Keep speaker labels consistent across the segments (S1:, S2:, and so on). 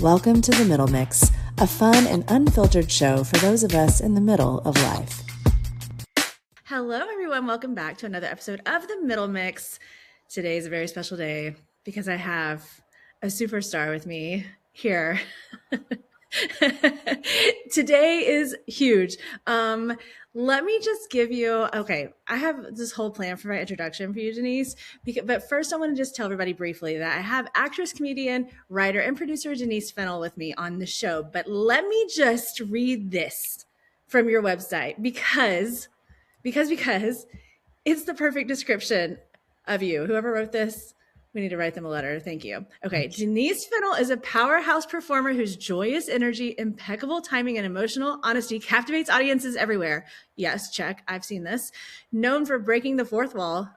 S1: Welcome to The Middle Mix, a fun and unfiltered show for those of us in the middle of life. Hello, everyone. Welcome back to another episode of The Middle Mix. Today is a very special day because I have a superstar with me here. Today is huge. Let me just give you, I have this whole plan for my introduction for you, Denise. But first, I want to just tell everybody briefly that I have actress, comedian, writer, and producer Denise Fennell with me on the show. But let me just read this from your website because it's the perfect description of you. Whoever wrote this, we need to write them a letter. Thank you. Okay. Denise Fennell is a powerhouse performer whose joyous energy, impeccable timing, and emotional honesty captivates audiences everywhere. Yes, check. I've seen this. Known for breaking the fourth wall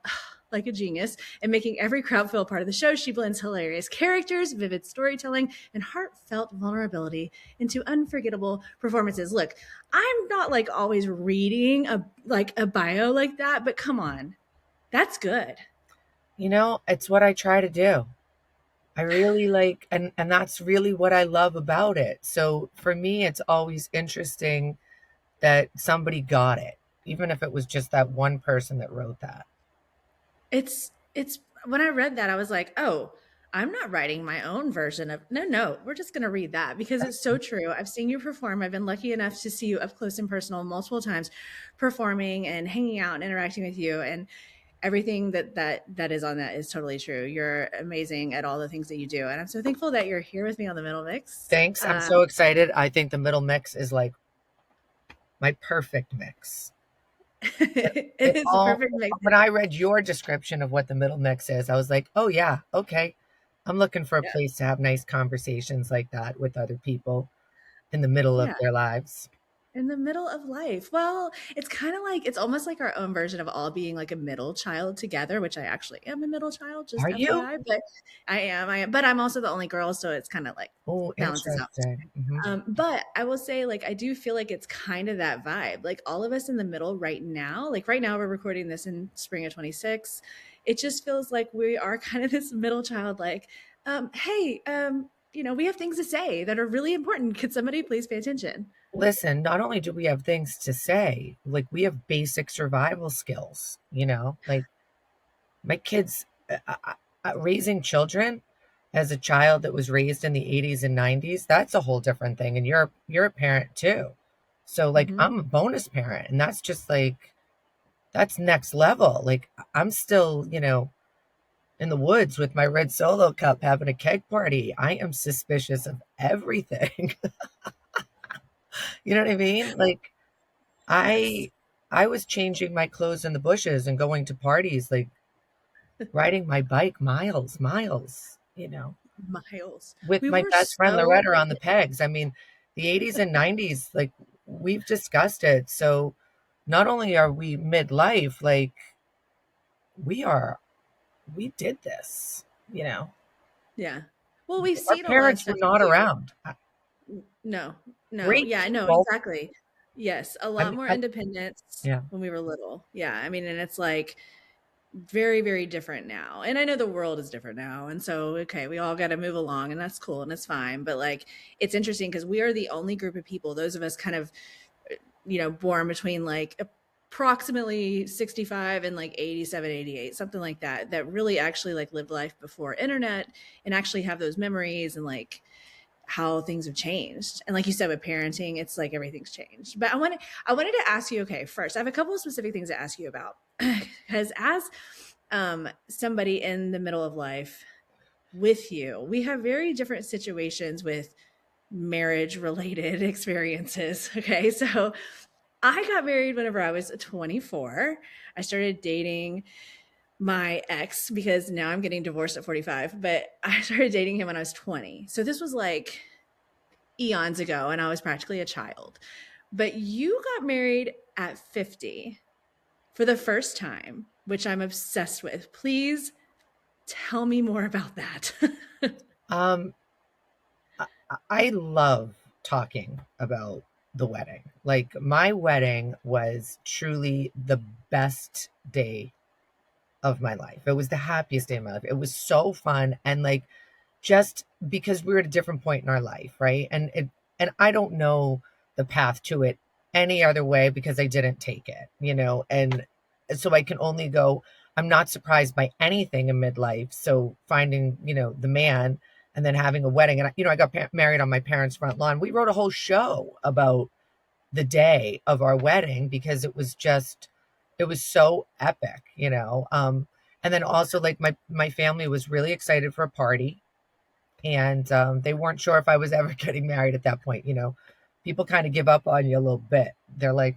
S1: like a genius and making every crowd feel part of the show, she blends hilarious characters, vivid storytelling, and heartfelt vulnerability into unforgettable performances. Look, I'm not like always reading a bio like that, but come on. That's good.
S2: You know, it's what I try to do. I really like, and that's really what I love about it. So for me, it's always interesting that somebody got it, even if it was just that one person that wrote that.
S1: It's when I read that, I was like, oh, I'm not writing my own version of no, we're just going to read that because it's so true. I've seen you perform. I've been lucky enough to see you up close and personal multiple times performing and hanging out and interacting with you. And everything that is on that is totally true. You're amazing at all the things that you do. And I'm so thankful that you're here with me on the Middle Mix.
S2: Thanks. I'm so excited. I think the middle mix is like my perfect mix.
S1: It's a perfect mix.
S2: When I read your description of what the middle mix is, I was like, oh yeah, okay. I'm looking for a place to have nice conversations like that with other people in the middle of their lives.
S1: In the middle of life. Well, it's kind of like, it's almost like our own version of all being like a middle child together, which I actually am a middle child, just
S2: Are
S1: FYI,
S2: you?
S1: but I am, but I'm also the only girl. So it's kind of like balances out. But I will say, like, I do feel like it's kind of that vibe. Like all of us in the middle right now, like right now we're recording this in spring of 26. It just feels like we are kind of this middle child, like, hey, we have things to say that are really important. Could somebody please pay attention?
S2: Listen, not only do we have things to say, like we have basic survival skills, like my kids, raising children as a child that was raised in the 80s and 90s, that's a whole different thing. And you're a parent too. So like I'm a bonus parent and that's just like, that's next level. Like I'm still, in the woods with my red Solo cup having a keg party. I am suspicious of everything. You know what I mean? Like I was changing my clothes in the bushes and going to parties, like riding my bike miles,
S1: Miles.
S2: with my best friend Loretta on the pegs. I mean, the 80s and 90s, like we've discussed it. So not only are we midlife, like we did this,
S1: Yeah. Well, we've seen
S2: our parents were not around.
S1: No.
S2: Great
S1: Yeah, I know.
S2: people.
S1: Exactly. Yes. A lot more independence when we were little. Yeah. I mean, and it's like very, very different now. And I know the world is different now. And so, okay, we all got to move along and that's cool and it's fine. But like, it's interesting because we are the only group of people, those of us kind of, born between like approximately 65 and like 87, 88, something like that, that really actually like lived life before internet and actually have those memories and like how things have changed. And like you said with parenting, it's like everything's changed. But I wanted to ask you, okay, first, I have a couple of specific things to ask you about. Because as somebody in the middle of life with you, we have very different situations with marriage related experiences. Okay. So I got married whenever I was 24. I started dating my ex because now I'm getting divorced at 45, but I started dating him when I was 20. So this was like eons ago and I was practically a child. But you got married at 50 for the first time, which I'm obsessed with. Please tell me more about that.
S2: I love talking about the wedding. Like my wedding was truly the best day of my life. It was the happiest day of my life. It was so fun. And like just because we're at a different point in our life, right? And I don't know the path to it any other way because I didn't take it, and so I can only go, I'm not surprised by anything in midlife. So finding, the man and then having a wedding, and I got married on my parents' front lawn. We wrote a whole show about the day of our wedding because it was so epic, and then also like my family was really excited for a party, and they weren't sure if I was ever getting married at that point. People kind of give up on you a little bit. They're like,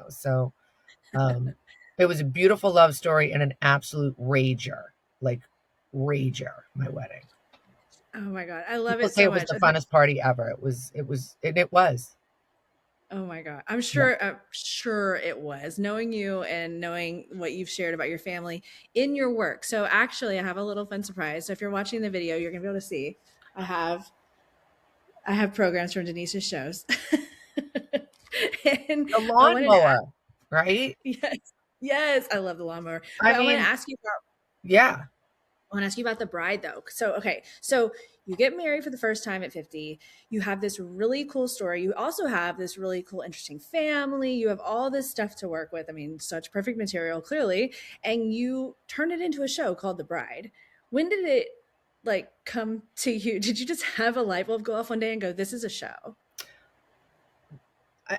S2: so it was a beautiful love story and an absolute rager, like rager, my wedding.
S1: Oh my God. I love
S2: People
S1: it
S2: say
S1: so
S2: it was
S1: much.
S2: the funnest party ever. It was.
S1: Oh my God. I'm
S2: Yeah.
S1: sure it was, knowing you and knowing what you've shared about your family in your work. So actually I have a little fun surprise. So if you're watching the video, you're gonna be able to see I have programs from Denise's shows. And
S2: The
S1: I wanted to ask,
S2: lawnmower, right?
S1: yes, yes, I love the lawnmower.
S2: I
S1: But I want to
S2: mean,
S1: ask you about
S2: yeah.
S1: I want to ask you about the bride though. So, okay. So you get married for the first time at 50. You have this really cool story. You also have this really cool, interesting family. You have all this stuff to work with. I mean, such perfect material, clearly. And you turn it into a show called The Bride. When did it like come to you? Did you just have a light bulb go off one day and go, this is a show?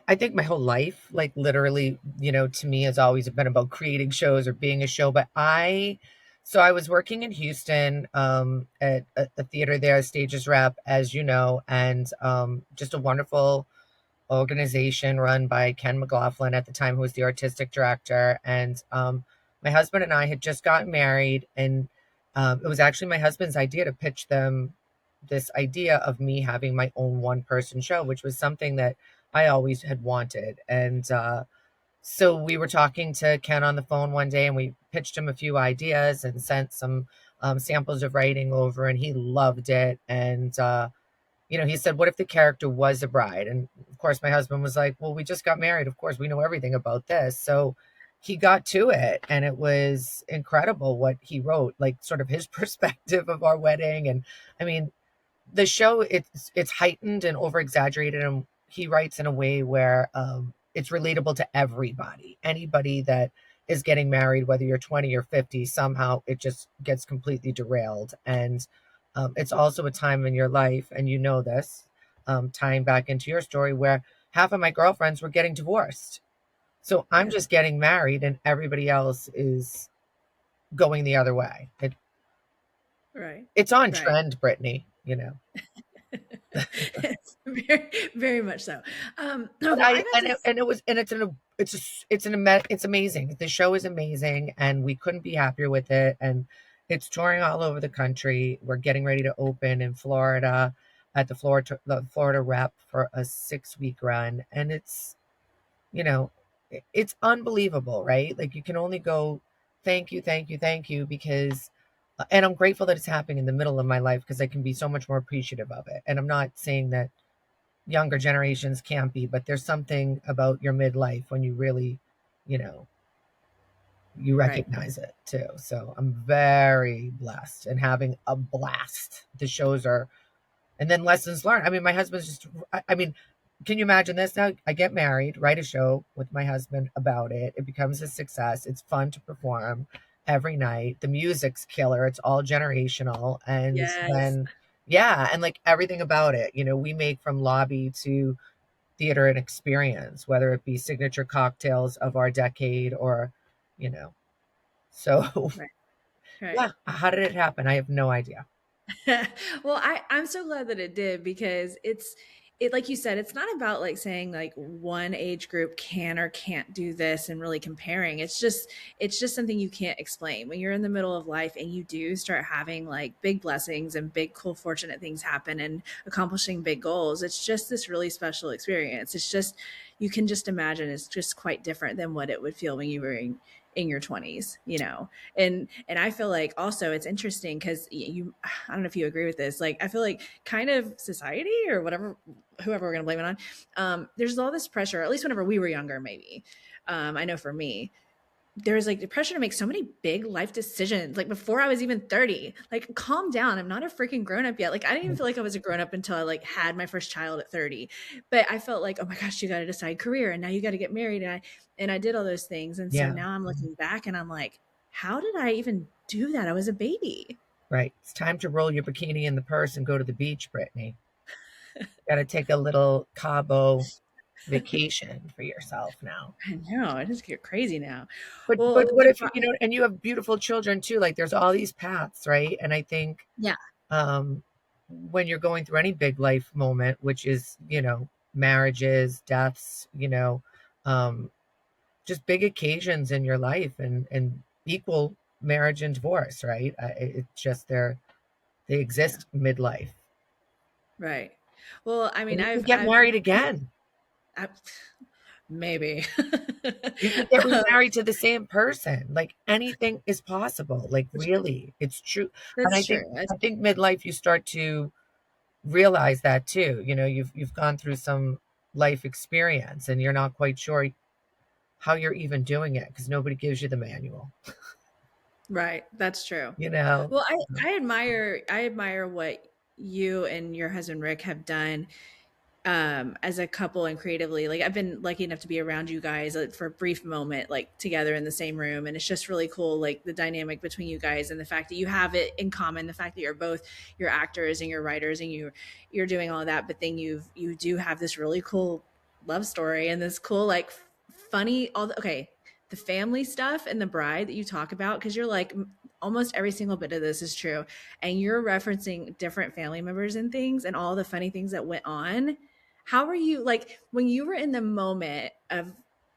S2: I think my whole life, like literally, to me has always been about creating shows or being a show. So I was working in Houston at a theater there, stages rep, as you know, and just a wonderful organization run by Ken McLaughlin at the time, who was the artistic director. And my husband and I had just gotten married, and it was actually my husband's idea to pitch them this idea of me having my own one person show, which was something that I always had wanted. And so we were talking to Ken on the phone one day, and we pitched him a few ideas and sent some samples of writing over, and he loved it. And he said, what if the character was a bride? And of course, my husband was like, well, we just got married. Of course, we know everything about this. So he got to it, and it was incredible what he wrote, like sort of his perspective of our wedding. And I mean, the show, it's heightened and over exaggerated, and he writes in a way where it's relatable to anybody that is getting married, whether you're 20 or 50. Somehow it just gets completely derailed. And it's also a time in your life, and this, tying back into your story, where half of my girlfriends were getting divorced. So I'm
S1: Yeah.
S2: just getting married and everybody else is going the other way.
S1: Right.
S2: It's on
S1: Right.
S2: trend, Brittany,
S1: Very, very much so.
S2: But
S1: Well, I got to.
S2: it's amazing. The show is amazing, and we couldn't be happier with it. And it's touring all over the country. We're getting ready to open in Florida at the Florida Rep for a 6-week run, and it's unbelievable, right? Like you can only go, thank you, thank you, thank you, because. And I'm grateful that it's happening in the middle of my life because I can be so much more appreciative of it. And I'm not saying that younger generations can't be, but there's something about your midlife when you really, you know, you
S1: Right.
S2: recognize it too. So I'm very blessed and having a blast. The shows are, and then lessons learned. I mean, my husband's just, I mean, can you imagine this? Now I get married, write a show with my husband about it. It becomes a success. It's fun to perform every night. The music's killer. It's all generational. And
S1: Yes.
S2: then, yeah, and like everything about it, we make from lobby to theater and experience, whether it be signature cocktails of our decade or, you know, so
S1: Right. Right.
S2: yeah, how did it happen? I have no idea.
S1: Well, I'm so glad that it did because it like you said, it's not about like saying like one age group can or can't do this and really comparing. It's just something you can't explain. When you're in the middle of life and you do start having like big blessings and big cool fortunate things happen and accomplishing big goals, it's just this really special experience. It's just you can just imagine it's just quite different than what it would feel when you were in your 20s, and I feel like also it's interesting because I don't know if you agree with this, like I feel like kind of society or whatever, whoever we're gonna blame it on, there's all this pressure, at least whenever we were younger, maybe, I know for me, there was like the pressure to make so many big life decisions, like before I was even 30. Like, calm down. I'm not a freaking grown up yet. Like, I didn't even feel like I was a grown up until I like had my first child at 30. But I felt like, oh my gosh, you got to decide career, and now you got to get married. And I did all those things. And so
S2: Yeah.
S1: now I'm looking back and I'm like, how did I even do that? I was a baby.
S2: Right. It's time to roll your bikini in the purse and go to the beach, Brittany. Got to take a little Cabo vacation for yourself now.
S1: I know, it just get crazy now.
S2: But
S1: Well,
S2: what if you know, and you have beautiful children too? Like there's all these paths, right? And I think
S1: yeah,
S2: um, when you're going through any big life moment, which is marriages, deaths, um, just big occasions in your life, and equal marriage and divorce, right? It's just they
S1: yeah,
S2: exist midlife,
S1: right. Well, I
S2: and
S1: mean,
S2: you can get
S1: I've
S2: married again.
S1: I, maybe.
S2: You can get
S1: um,
S2: remarried to the same person. Like anything is possible. Like really, it's true. And
S1: that's true.
S2: I think midlife you start to realize that too. You've gone through some life experience and you're not quite sure how you're even doing it because nobody gives you the manual.
S1: Right, that's true.
S2: You know.
S1: Well, I admire what you and your husband Rick have done as a couple and creatively. Like, I've been lucky enough to be around you guys for a brief moment, like together in the same room, and it's just really cool, like the dynamic between you guys and the fact that you have it in common, the fact that you're actors and you're writers and you're doing all of that, but then you do have this really cool love story and this cool like funny okay, the family stuff and the bride that you talk about, because you're like, almost every single bit of this is true, and you're referencing different family members and things and all the funny things that went on. How were you, like, when you were in the moment of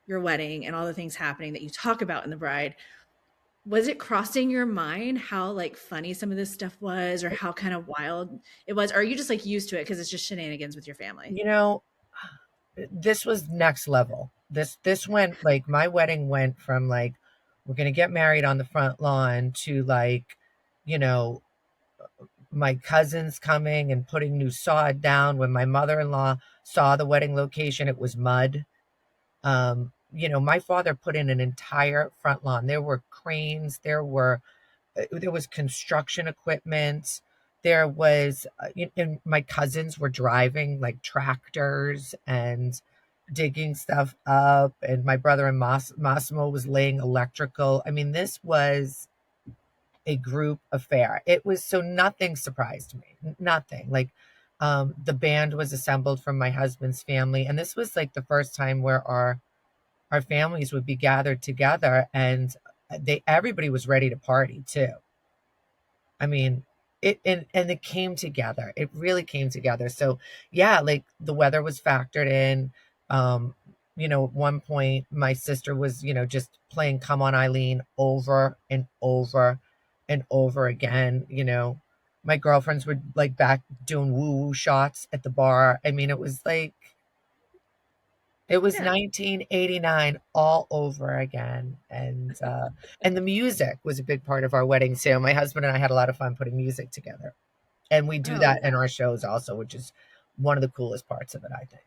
S1: your wedding and all the things happening that you talk about in the bride, was it crossing your mind how like funny some of this stuff was, or how kind of wild it was? Or are you just like used to it because it's just shenanigans with your family?
S2: You know, this was next level. This went like my wedding went from like we're gonna get married on the front lawn to like, you know, my cousins coming and putting new sod down. When my mother-in-law saw the wedding location, it was mud. My father put in an entire front lawn. There were cranes, there was construction equipment. There was, and my cousins were driving like tractors and digging stuff up, and my brother and Massimo was laying electrical. I mean, this was a group affair. It was so nothing surprised me. Nothing. Like the band was assembled from my husband's family, and this was like the first time where our families would be gathered together, and everybody was ready to party too. I mean, and it came together. It really came together. So yeah, like the weather was factored in. Um, at one point my sister was, just playing Come On Eileen over and over and over again. My girlfriends were like back doing woo woo shots at the bar. I mean, it was
S1: Yeah.
S2: 1989 all over again, and the music was a big part of our wedding too. My husband and I had a lot of fun putting music together, and we do
S1: Oh,
S2: that
S1: yeah.
S2: in our shows also, which is one of the coolest parts of it, I think.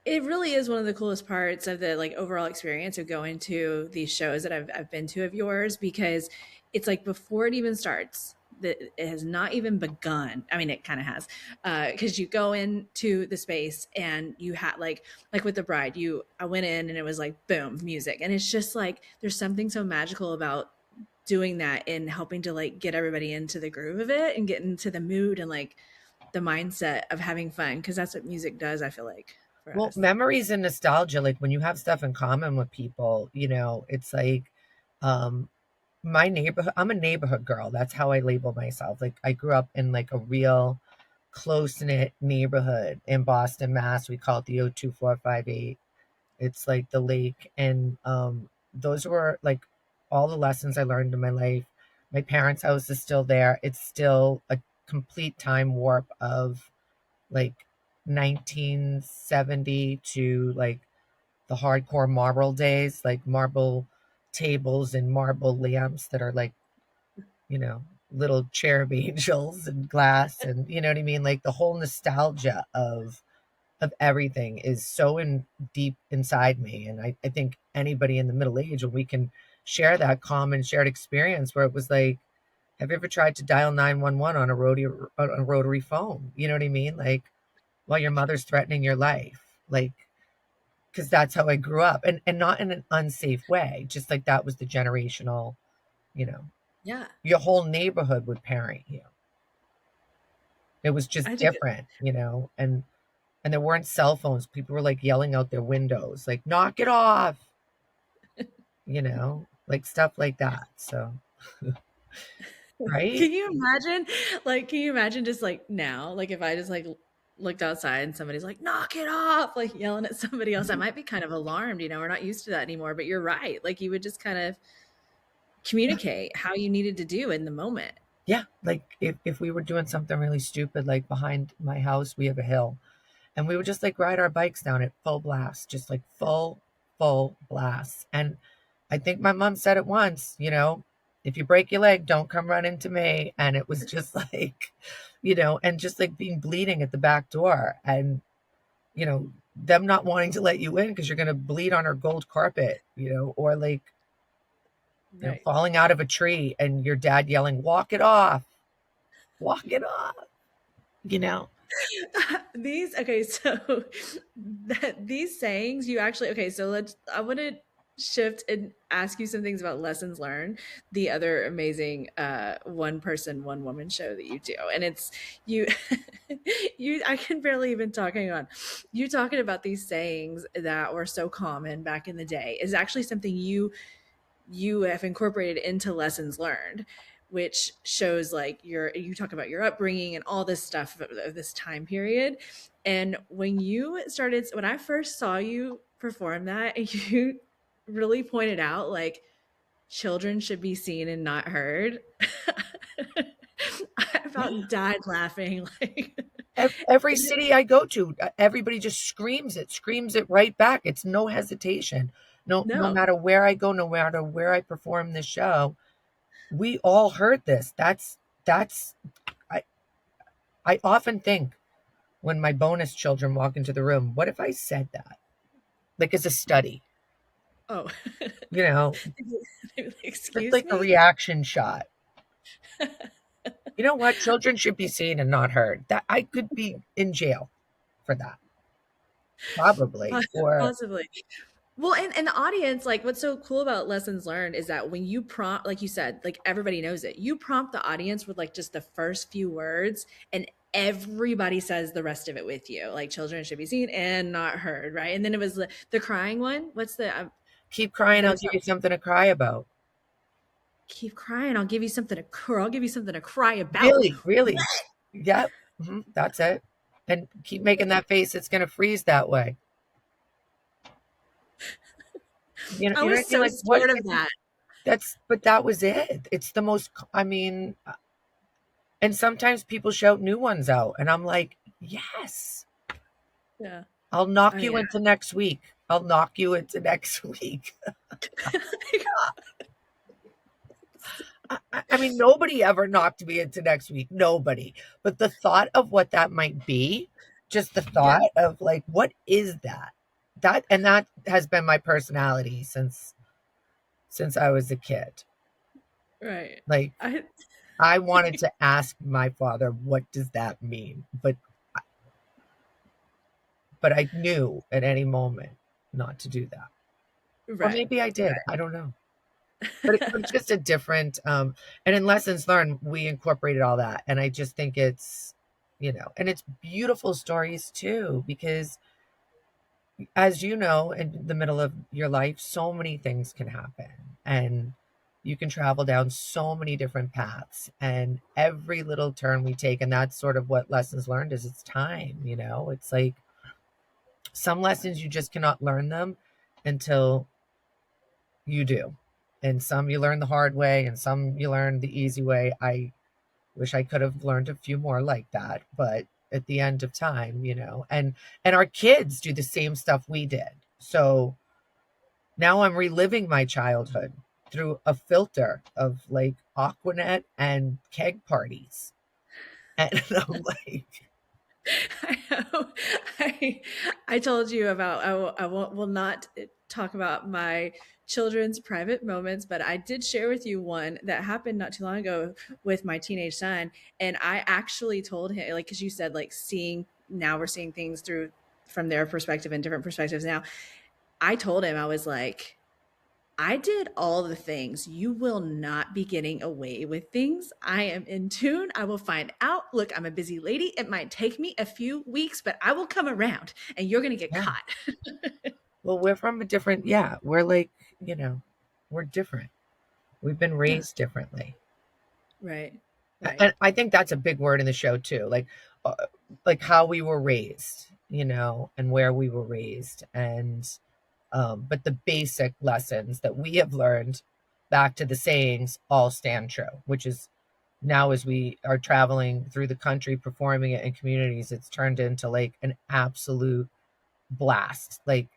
S1: It really is one of the coolest parts of the like overall experience of going to these shows that I've been to of yours, because it's like before it even starts, that it has not even begun. I mean, it kind of has, because you go into the space and you had like with the bride, I went in and it was like boom, music, and it's just like there's something so magical about doing that and helping to like get everybody into the groove of it and get into the mood and like the mindset of having fun, because that's what music does, I feel like, for
S2: Well,
S1: us.
S2: memories and nostalgia, like when you have stuff in common with people, it's like um my neighborhood. I'm a neighborhood girl. That's how I label myself. Like I grew up in like a real close knit neighborhood in Boston, Mass. We call it the 02458. It's like the lake. And those were like all the lessons I learned in my life. My parents' house is still there. It's still a complete time warp of like 1970 to like the hardcore marble days, like marble tables and marble lamps that are like, you know, little cherub angels and glass, and you know what I mean? Like the whole nostalgia of everything is so in deep inside me. And I think anybody in the middle age, when we can share that common shared experience where it was like, have you ever tried to dial 911 on a rotary phone? You know what I mean? Like, while your mother's threatening your life, like, because that's how I grew up, and not in an unsafe way. Just like that was the generational, you know,
S1: Yeah.
S2: your whole neighborhood would parent you. It was just
S1: I think
S2: different, and there weren't cell phones. People were like yelling out their windows, like, knock it off, like stuff like that. So, right?
S1: can you imagine just like now, like if I just like looked outside and somebody's like, knock it off, like yelling at somebody else, I might be kind of alarmed, we're not used to that anymore, but you're right. Like you would just kind of communicate how you needed to do in the moment.
S2: Yeah. Like if we were doing something really stupid, like behind my house, we have a hill, and we would just like ride our bikes down at full blast, just like full blast. And I think my mom said it once, if you break your leg, don't come running to me. And it was just like, and just like being bleeding at the back door, and, them not wanting to let you in because you're going to bleed on her gold carpet, or like,
S1: Right.
S2: falling out of a tree and your dad yelling, walk it off, you know?
S1: So these sayings you actually, so I want to shift and ask you some things about lessons learned, the other amazing one person one woman show that you do, and it's you I can barely even talking on you talking about these sayings that were so common back in the day is actually something you have incorporated into lessons learned, which shows like you talk about your upbringing and all this stuff of this time period. And when I first saw you perform that, you really pointed out like children should be seen and not heard. I about died laughing. Like
S2: Every city I go to, everybody just screams it right back. It's no hesitation. No
S1: no.
S2: matter where I go, no matter where I perform the show, we all heard this. That's I I often think when my bonus children walk into the room, what if I said that? Like as a study,
S1: Oh.
S2: you know, it's
S1: Excuse
S2: like a
S1: me.
S2: reaction shot. You know what? Children should be seen and not heard. That I could be in jail for that. Probably. Or
S1: Possibly. Well, and the audience, like what's so cool about lessons learned is that when you prompt, like you said, like everybody knows it. You prompt the audience with like just the first few words, and everybody says the rest of it with you. Like children should be seen and not heard, right? And then it was the crying one. What's the
S2: keep crying, I'll
S1: there's
S2: give you something to cry about.
S1: keep crying, I'll give you something to I'll give you something to cry about.
S2: Really. Yep. That's it. And keep making that face. It's going to freeze that way.
S1: I
S2: You know what I
S1: was
S2: mean?
S1: so
S2: Like what?
S1: scared of that.
S2: But that was it. It's the most, and sometimes people shout new ones out and I'm like, yes,
S1: Yeah.
S2: I'll knock
S1: Oh
S2: you
S1: yeah.
S2: into next week. I'll knock you into next week. I mean, nobody ever knocked me into next week. Nobody. But the thought of what that might be, just the
S1: Yeah.
S2: thought of like, what is that? That has been my personality since I was a kid.
S1: Right.
S2: Like
S1: I
S2: I wanted to ask my father, what does that mean? But I knew at any moment not to do that. Or
S1: right.
S2: maybe I did. I don't know. But it's just a different and in lessons learned we incorporated all that, and I just think it's and it's beautiful stories too, because as you know, in the middle of your life so many things can happen, and you can travel down so many different paths, and every little turn we take, and that's sort of what lessons learned is. It's time, it's like some lessons you just cannot learn them until you do. And some you learn the hard way and some you learn the easy way. I wish I could have learned a few more like that, but at the end of time, and our kids do the same stuff we did. So now I'm reliving my childhood through a filter of like Aquanet and keg parties. And I'm like,
S1: I know. I told you about I will not talk about my children's private moments, but I did share with you one that happened not too long ago with my teenage son. And I actually told him, like, because you said, like, now we're seeing things through from their perspective and different perspectives now. I told him, I was like, I did all the things. You will not be getting away with things. I am in tune. I will find out. Look, I'm a busy lady. It might take me a few weeks, but I will come around and you're going to get
S2: Yeah.
S1: caught.
S2: Well, we're from a different, we're like, we're different. We've been
S1: Yeah.
S2: raised differently.
S1: Right. Right.
S2: And I think that's a big word in the show too. Uh, like how we were raised, and where we were raised. And, but the basic lessons that we have learned, back to the sayings, all stand true, which is now as we are traveling through the country performing it in communities, it's turned into like an absolute blast. Like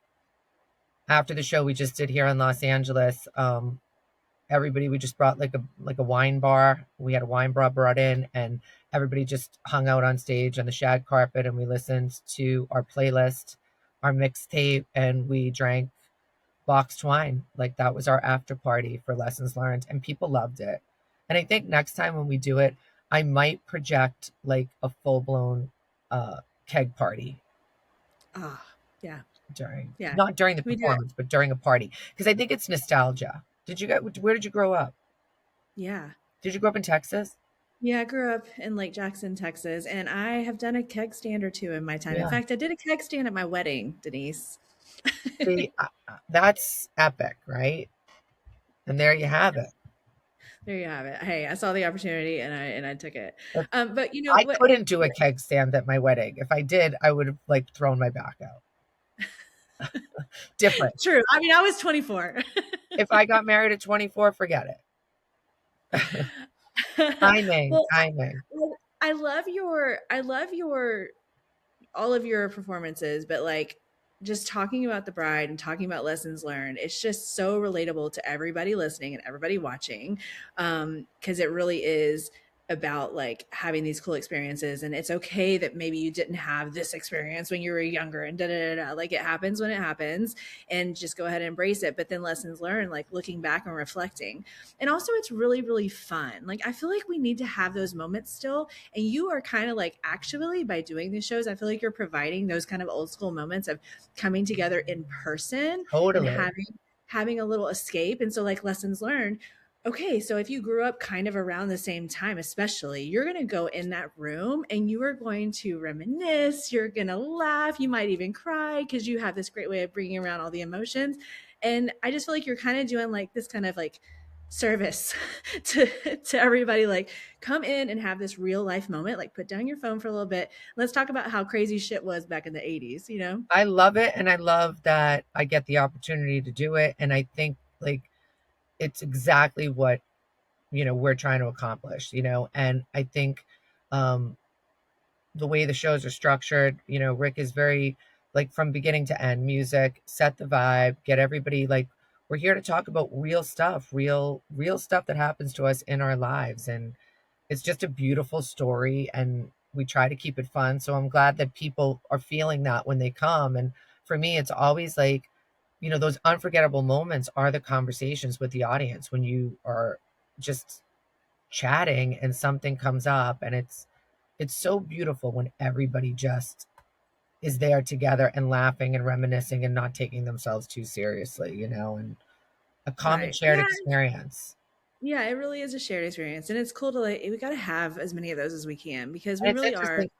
S2: after the show we just did here in Los Angeles, everybody, we just brought like a wine bar. We had a wine bar brought in, and everybody just hung out on stage on the shag carpet, and we listened to our playlist, our mixtape, and we drank boxed wine. Like that was our after party for lessons learned, and people loved it. And I think next time when we do it, I might project like a full blown keg party
S1: Ah, yeah.
S2: during,
S1: Yeah.
S2: not during the
S1: We do it.
S2: performance, but during a party, because I think it's nostalgia. Where did you grow up?
S1: Yeah.
S2: Did you grow up in Texas?
S1: Yeah. I grew up in Lake Jackson, Texas, and I have done a keg stand or two in my time. In
S2: Yeah.
S1: fact, I did a keg stand at my wedding, Denise.
S2: See, that's epic, right? And there you have it.
S1: There you have it. Hey, I saw the opportunity and I took it.
S2: But
S1: But you know
S2: I
S1: what?
S2: couldn't do a keg stand at my wedding. If I did, I would have like thrown my back out. Different.
S1: True. I mean, I was 24.
S2: If I got married at 24, forget it. Timing,
S1: Well,
S2: timing.
S1: I love your all of your performances, but like just talking about the bride and talking about lessons learned, it's just so relatable to everybody listening and everybody watching. Because it really is about like having these cool experiences, and it's okay that maybe you didn't have this experience when you were younger and da da da da. Like it happens when it happens, and just go ahead and embrace it. But then lessons learned, like looking back and reflecting, and also it's really really fun. Like I feel like we need to have those moments still, and you are kind of like actually by doing these shows, I feel like you're providing those kind of old school moments of coming together in person and
S2: Totally.
S1: having a little escape. And so like lessons learned, okay, so if you grew up kind of around the same time, especially, you're going to go in that room and you are going to reminisce, you're going to laugh, you might even cry because you have this great way of bringing around all the emotions. And I just feel like you're kind of doing like this kind of like service to everybody, like come in and have this real life moment, like put down your phone for a little bit, let's talk about how crazy shit was back in the 80s, you know.
S2: I love it, and I love that I get the opportunity to do it, and I think like it's exactly what we're trying to accomplish, and I think um the way the shows are structured, Rick is very like from beginning to end, music, set the vibe, get everybody like we're here to talk about real stuff, real stuff that happens to us in our lives, and it's just a beautiful story, and we try to keep it fun. So I'm glad that people are feeling that when they come. And for me, it's always like, those unforgettable moments are the conversations with the audience when you are just chatting and something comes up, and it's so beautiful when everybody just is there together and laughing and reminiscing and not taking themselves too seriously, and a common
S1: Right.
S2: shared
S1: Yeah.
S2: experience.
S1: Yeah, it really is a shared experience. And it's cool to like, we got to have as many of those as we can because we
S2: And it's
S1: really are.
S2: interesting.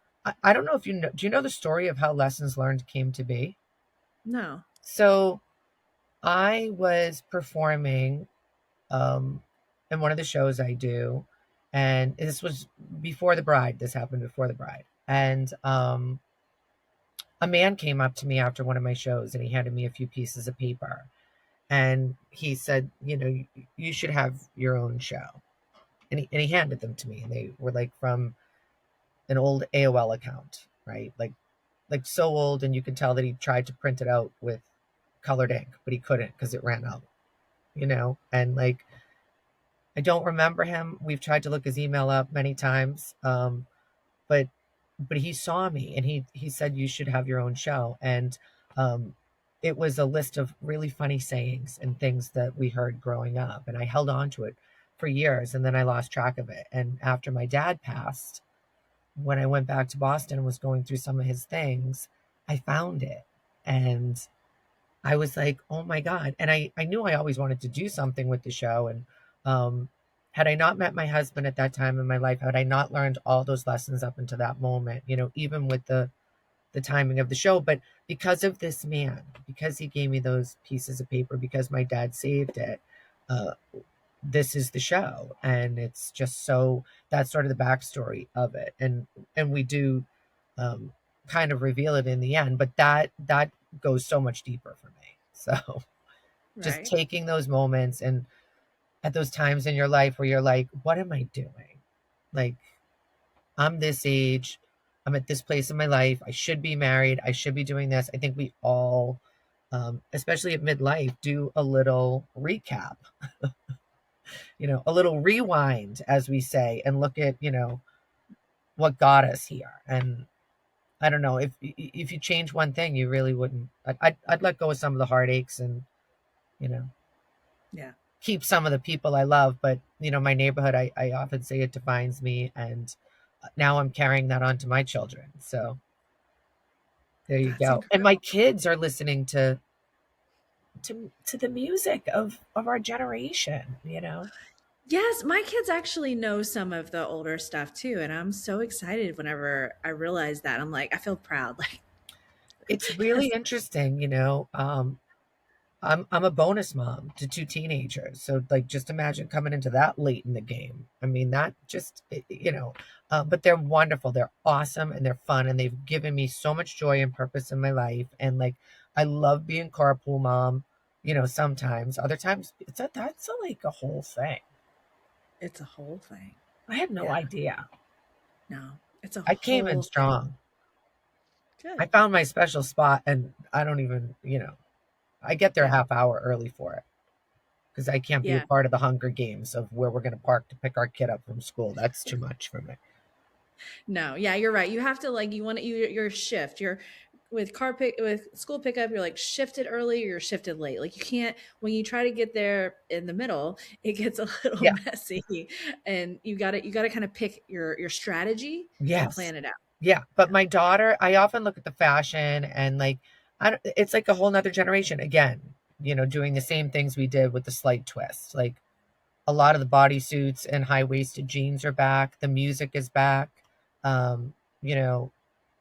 S2: I don't know if do you know the story of how lessons learned came to be?
S1: No.
S2: So I was performing in one of the shows I do, and this was before the bride. This happened before the bride. And a man came up to me after one of my shows, and he handed me a few pieces of paper, and he said, you should have your own show. And he handed them to me, and they were like from an old AOL account, right? Like so old, and you can tell that he tried to print it out with colored ink, but he couldn't because it ran out, and like I don't remember him. We've tried to look his email up many times, but he saw me, and he said you should have your own show. And um, it was a list of really funny sayings and things that we heard growing up. And I held on to it for years, and then I lost track of it. And after my dad passed, when I went back to Boston and was going through some of his things, I found it. And I was like, oh my God. And I knew I always wanted to do something with the show. And had I not met my husband at that time in my life, had I not learned all those lessons up until that moment, even with the timing of the show, but because of this man, because he gave me those pieces of paper, because my dad saved it, uh, this is the show. And it's just so that's sort of the backstory of it. And we do um, kind of reveal it in the end, but that goes so much deeper for me. So just
S1: Right.
S2: taking those moments and at those times in your life where you're like, what am I doing? Like, I'm this age, I'm at this place in my life, I should be married, I should be doing this. I think we all, especially at midlife, do a little recap, a little rewind, as we say, and look at, what got us here. And I don't know, if you change one thing, you really wouldn't. I'd let go of some of the heartaches and, you know,
S1: Yeah.
S2: keep some of the people I love. But, my neighborhood, I often say it defines me. And now I'm carrying that on to my children. So there you
S1: That's
S2: go. And my
S1: incredible.
S2: kids are listening to the music of our generation.
S1: Yes, my kids actually know some of the older stuff too, and I'm so excited whenever I realize that. I'm like, I feel proud. Like,
S2: It's really
S1: yes,
S2: interesting. I'm a bonus mom to two teenagers. So like just imagine coming into that late in the game. I mean, that just but they're wonderful. They're awesome and they're fun and they've given me so much joy and purpose in my life. And like I love being carpool mom, sometimes. Other times like a whole thing.
S1: it's a whole thing.
S2: I had no
S1: Yeah,
S2: idea.
S1: no, it's a
S2: I came in
S1: whole thing.
S2: strong. I
S1: Good.
S2: found my special spot and I don't even, I get there a
S1: Yeah,
S2: half hour early for it because I can't be a
S1: yeah.
S2: part of the Hunger Games of where we're going to park to pick our kid up from school. That's too much for me.
S1: No, yeah, you're right. You have to like you want your shift. You're with school pickup. You're like shifted early or you're shifted late. Like you can't when you try to get there in the middle, it gets a little
S2: Yeah.
S1: messy, and you got to kind of pick your strategy and
S2: Yes.
S1: plan it out.
S2: Yeah. But
S1: Yeah.
S2: my daughter, I often look at the fashion and like, it's like a whole nother generation again, doing the same things we did with the slight twist. Like a lot of the bodysuits and high waisted jeans are back. The music is back. Um, you know,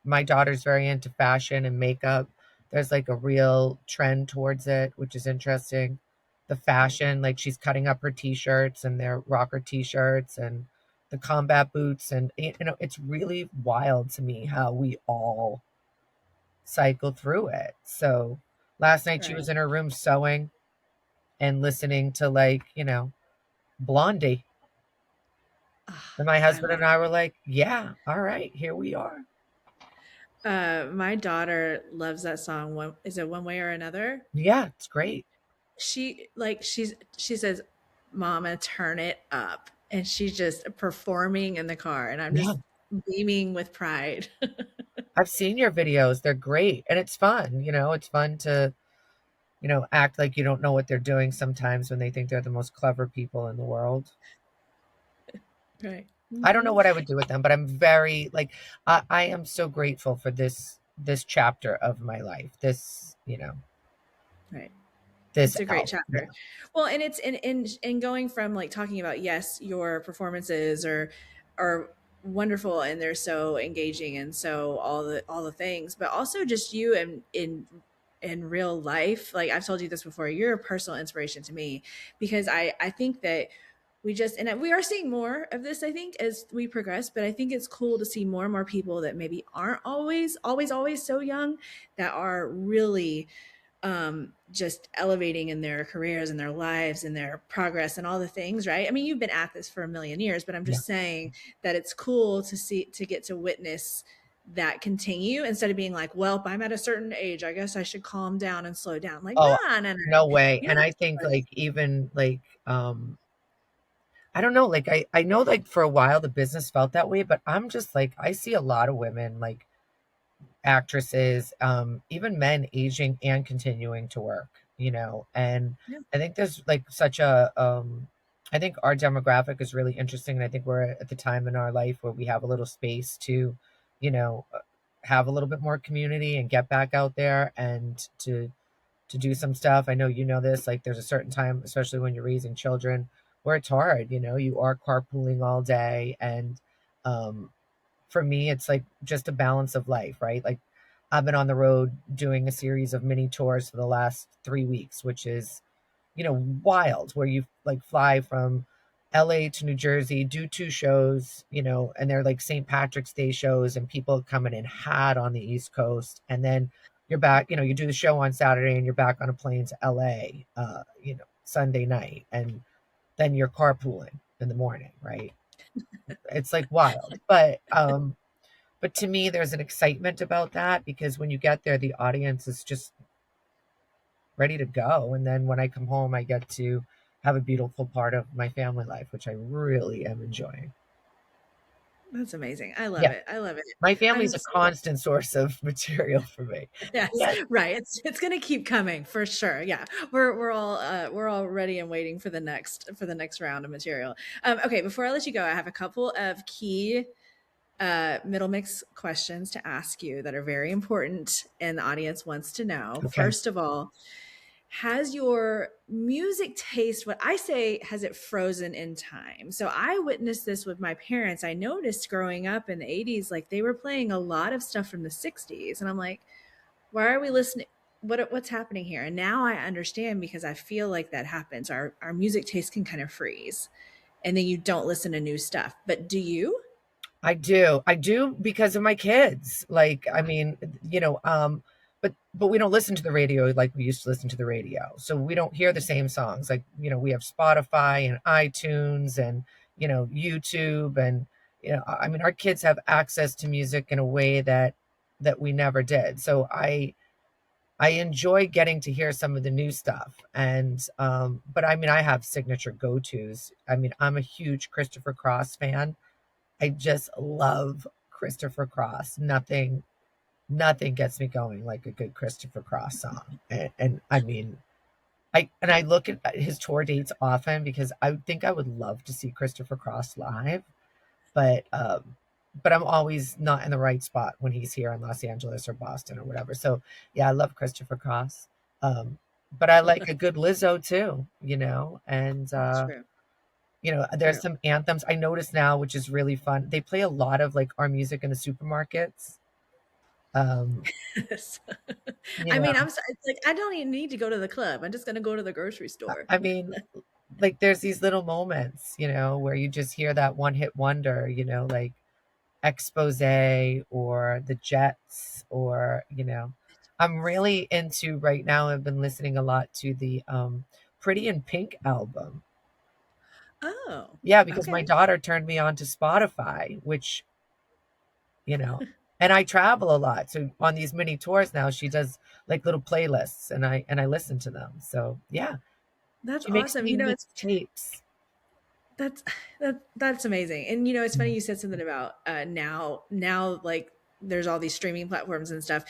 S2: my daughter's very into fashion and makeup. There's like a real trend towards it, which is interesting. The
S1: Right.
S2: fashion, like she's cutting up her t-shirts and their rocker t-shirts and the combat boots. And, it's really wild to me how we all cycle through it. So last night she
S1: Right.
S2: was in her room sewing and listening to like, Blondie.
S1: Ah,
S2: And my
S1: I
S2: husband
S1: love
S2: and I were like, yeah, all right, here we are.
S1: my daughter loves that song. Is it One Way or Another?
S2: Yeah, it's great.
S1: She says, "Mama, turn it up," and she's just performing in the car, and I'm
S2: Yeah.
S1: just beaming with pride.
S2: I've seen your videos. They're great. And it's fun. It's fun to, act like you don't know what they're doing sometimes when they think they're the most clever people in the world.
S1: Right.
S2: I don't know
S1: Hmm.
S2: what I would do with them, but I'm very like I am so grateful for this chapter of my life.
S1: Right.
S2: This
S1: It's a great
S2: album.
S1: chapter.
S2: Yeah.
S1: Well, and it's in going from like talking about, yes, your performances are wonderful and they're so engaging and so all the things, but also just you and in real life. Like I've told you this before, you're a personal inspiration to me because I think that we are seeing more of this, I think, as we progress, but I think it's cool to see more and more people that maybe aren't always so young, that are really just elevating in their careers and their lives and their progress and all the things, right? I mean, you've been at this for a million years, but I'm
S2: Yeah.
S1: just saying that it's cool to get to witness that continue instead of being like, well, if I'm at a certain age, I guess I should calm down and slow down. Like,
S2: Oh,
S1: no, no, no.
S2: no way.
S1: You don't
S2: And
S1: have
S2: I
S1: to
S2: think
S1: slow down.
S2: like even like I don't know, like I know like for a while the business felt that way, but I'm just like I see a lot of women like actresses, even men aging and continuing to work, and
S1: Yeah.
S2: I think there's like such a, I think our demographic is really interesting. And I think we're at the time in our life where we have a little space to, you know, have a little bit more community and get back out there and to do some stuff. I know you know this, like there's a certain time, especially when you're raising children, where it's hard, you are carpooling all day. And um, for me, it's like just a balance of life, right? Like I've been on the road doing a series of mini tours for the last 3 weeks, which is, wild, where you like fly from LA to New Jersey, do two shows, and they're like St. Patrick's Day shows, and people coming in hot on the East Coast. And then you're back, you do the show on Saturday and you're back on a plane to LA, Sunday night. And then you're carpooling in the morning, right? It's like wild. But to me, there's an excitement about that because when you get there, the audience is just ready to go. And then when I come home, I get to have a beautiful part of my family life, which I really am enjoying.
S1: That's amazing. I love
S2: Yeah.
S1: it. I love it.
S2: My
S1: I'm
S2: family's a
S1: so
S2: constant source of material for me.
S1: yes,
S2: Yeah.
S1: right. It's gonna keep coming for sure. Yeah, we're all ready and waiting for the next round of material. Okay, before I let you go, I have a couple of key middle mix questions to ask you that are very important, and the audience wants to know.
S2: Okay.
S1: First of all, has your music taste, what I say, has it frozen in time? So I witnessed this with my parents. I noticed growing up in the 80s, like they were playing a lot of stuff from the 60s. And I'm like, why are we listening? What's happening here? And now I understand because I feel like that happens. Our music taste can kind of freeze and then you don't listen to new stuff. But do you?
S2: I do. I do because of my kids. Like, I mean, but we don't listen to the radio like we used to listen to the radio. So we don't hear the same songs. Like, we have Spotify and iTunes and, YouTube. And, I mean, our kids have access to music in a way that we never did. So I enjoy getting to hear some of the new stuff. And but I mean, I have signature go-tos. I mean, I'm a huge Christopher Cross fan. I just love Christopher Cross. Nothing gets me going like a good Christopher Cross song. And I mean, I look at his tour dates often because I think I would love to see Christopher Cross live, but I'm always not in the right spot when he's here in Los Angeles or Boston or whatever. So yeah, I love Christopher Cross. But I like a good Lizzo too, and
S1: True,
S2: there's
S1: true.
S2: some anthems I notice now, which is really fun. They play a lot of like our music in the supermarkets. Um, you
S1: I
S2: know,
S1: mean, it's like I don't even need to go to the club. I'm just gonna go to the grocery store.
S2: I mean, like there's these little moments, where you just hear that one hit wonder, like Expose or the Jets, or I'm really into right now. I've been listening a lot to the Pretty in Pink album.
S1: Oh,
S2: Yeah, because my
S1: okay.
S2: daughter turned me on to Spotify, which you know and I travel a lot, so on these mini tours now she does like little playlists, and I listen to them. So yeah,
S1: That's
S2: she makes
S1: awesome.
S2: me
S1: You know,
S2: mix tapes.
S1: that's that's amazing. And it's funny
S2: Mm.
S1: you said something about now like there's all these streaming platforms and stuff.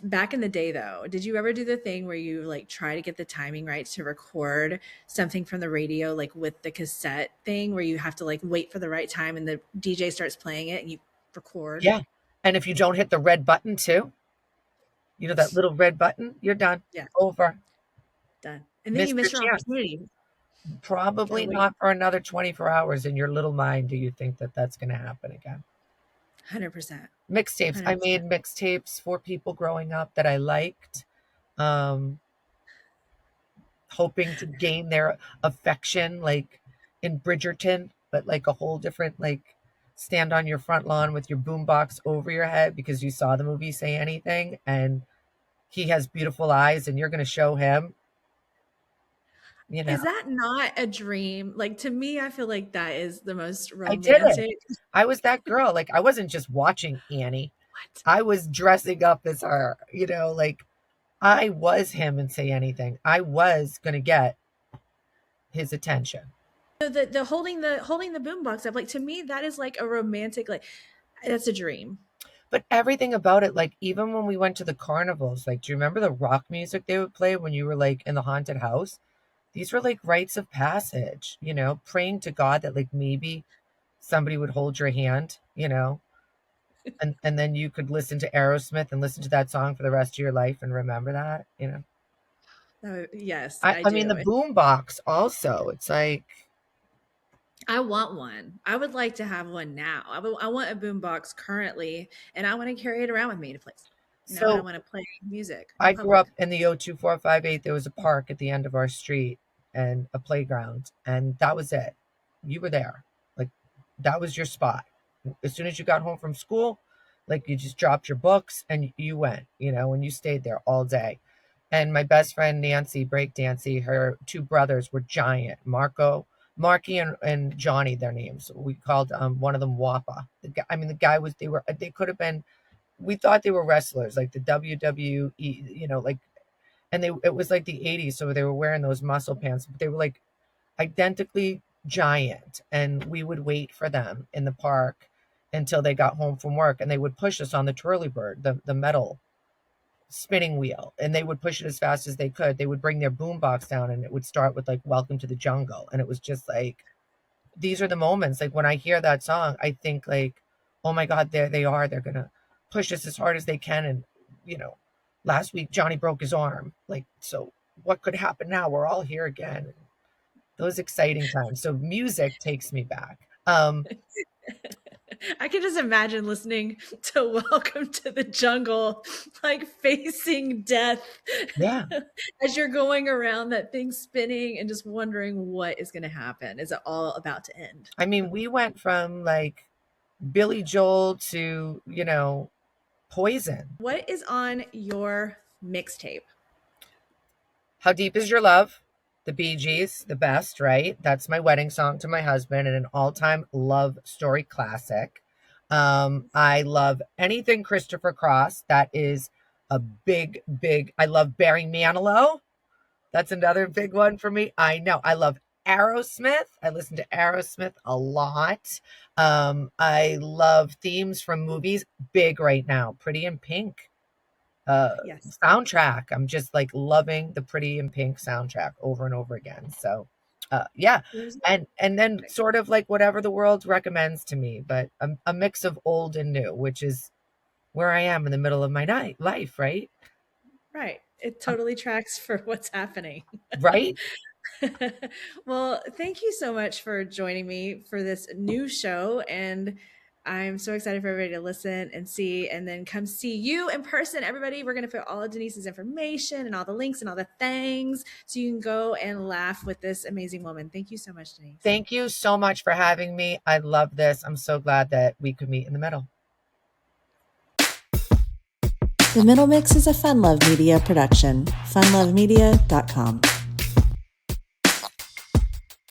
S1: Back in the day though, did you ever do the thing where you like try to get the timing right to record something from the radio, like with the cassette thing where you have to like wait for the right time and the DJ starts playing it and you record?
S2: Yeah, and if you don't hit the red button too, that little red button, you're done.
S1: Yeah,
S2: Over.
S1: done. And then you
S2: Missed your
S1: miss your
S2: chance.
S1: opportunity. Gotta
S2: Probably
S1: wait.
S2: not for another 24 hours. In your little mind, do you think that that's going to happen again?
S1: 100%.
S2: Mixtapes. I made
S1: 100%.
S2: mixtapes for people growing up that I liked. Um, Hoping to gain their affection, like in Bridgerton, but like a whole different, like stand on your front lawn with your boombox over your head because you saw the movie Say Anything, and he has beautiful eyes, and you're going to show him. You know,
S1: Is that not a dream? Like to me, I feel like that is the most
S2: I did it.
S1: romantic.
S2: I was that girl. Like I wasn't just watching Annie.
S1: What?
S2: I was dressing up as her. Like I was him and Say Anything. I was going to get his attention.
S1: So the holding the boombox up, like to me, that is like a romantic, like that's a dream.
S2: But everything about it, like even when we went to the carnivals, like do you remember the rock music they would play when you were like in the haunted house? These were like rites of passage, you know, praying to God that like maybe somebody would hold your hand, you know, and then you could listen to Aerosmith and listen to that song for the rest of your life and remember that, you know.
S1: Yes,
S2: I,
S1: I
S2: I mean the
S1: do.
S2: boom box also. It's like
S1: I want one. I would like to have one now. I want a boombox currently, and I want to carry it around with me to places. And I
S2: so
S1: want to play music in
S2: I grew
S1: public.
S2: up in the 02458. There was a park at the end of our street and a playground, and that was it. You were there. Like, that was your spot. As soon as you got home from school, like, you just dropped your books and you went, you know, and you stayed there all day. And my best friend, Nancy, breakdancey, her two brothers were giant. Marky and Johnny, their names. We called one of them Wappa. The guy was, they could have been, we thought they were wrestlers, like the WWE, you know, like, and it was like the 80s, so they were wearing those muscle pants, but they were like identically giant. And we would wait for them in the park until they got home from work, and they would push us on the twirly bird, the metal spinning wheel, and they would push it as fast as they could. They would bring their boom box down, and it would start with like Welcome to the Jungle. And it was just like, these are the moments, like when I hear that song, I think like, oh my God, there they are. They're gonna push us as hard as they can. And you know, last week Johnny broke his arm. Like, so what could happen now? We're all here again. Those exciting times. So music takes me back.
S1: I can just imagine listening to Welcome to the Jungle, like facing death.
S2: Yeah.
S1: As you're going around that thing spinning and just wondering what is going to happen. Is it all about to end?
S2: I mean, we went from like Billy Joel to, you know, Poison.
S1: What is on your mixtape?
S2: How Deep Is Your Love? The Bee Gees, the best, right? That's my wedding song to my husband and an all-time love story classic. I love anything Christopher Cross. That is a big, big. I love Barry Manilow. That's another big one for me. I know. I love Aerosmith. I listen to Aerosmith a lot. I love themes from movies. Big right now. Pretty in Pink
S1: Yes.
S2: soundtrack. I'm just like loving the Pretty in Pink soundtrack over and over again. So yeah. And then sort of like whatever the world recommends to me, but a mix of old and new, which is where I am in the middle of my life, right?
S1: Right. It totally tracks for what's happening.
S2: Right?
S1: Well, thank you so much for joining me for this new show. And I'm so excited for everybody to listen and see, and then come see you in person. Everybody, we're going to put all of Denise's information and all the links and all the things so you can go and laugh with this amazing woman. Thank you so much, Denise.
S2: Thank you so much for having me. I love this. I'm so glad that we could meet in the middle.
S3: The Middle Mix is a Fun Love Media production. funlovemedia.com.